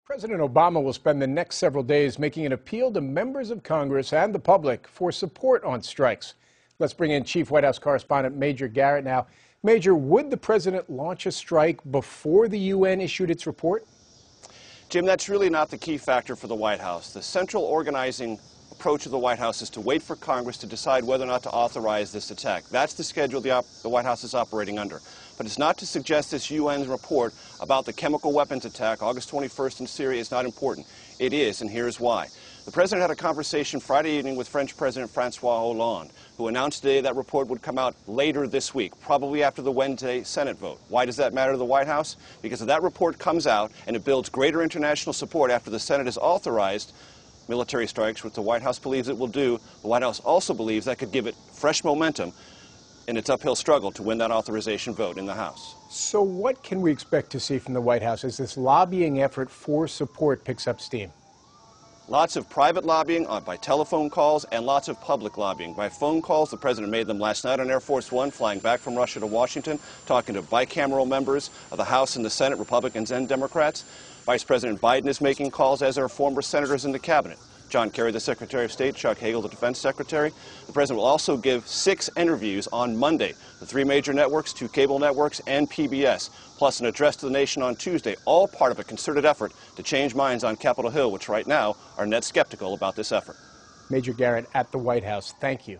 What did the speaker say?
President Obama will spend the next several days making an appeal to members of Congress and the public for support on strikes. Let's bring in Chief White House Correspondent Major Garrett now. Major, would the president launch a strike before the UN issued its report? Jim, that's really not the key factor for the White House. The central organizing approach of the White House is to wait for Congress to decide whether or not to authorize this attack. That's the schedule the White House is operating under. But it's not to suggest this UN report about the chemical weapons attack August 21st in Syria is not important. It is, and here's why. The president had a conversation Friday evening with French President Francois Hollande, who announced today that report would come out later this week, probably after the Wednesday Senate vote. Why does that matter to the White House? Because if that report comes out and it builds greater international support after the Senate has authorized military strikes, which the White House believes it will do, the White House also believes that could give it fresh momentum in its uphill struggle to win that authorization vote in the House. So what can we expect to see from the White House as this lobbying effort for support picks up steam? Lots of private lobbying by telephone calls and lots of public lobbying. By phone calls, the president made them last night on Air Force One, flying back from Russia to Washington, talking to bicameral members of the House and the Senate, Republicans and Democrats. Vice President Biden is making calls, as are former senators in the cabinet. John Kerry, the Secretary of State, Chuck Hagel, the Defense Secretary. The president will also give 6 interviews on Monday, the 3 major networks, 2 cable networks, and PBS, plus an address to the nation on Tuesday, all part of a concerted effort to change minds on Capitol Hill, which right now are net skeptical about this effort. Major Garrett at the White House, thank you.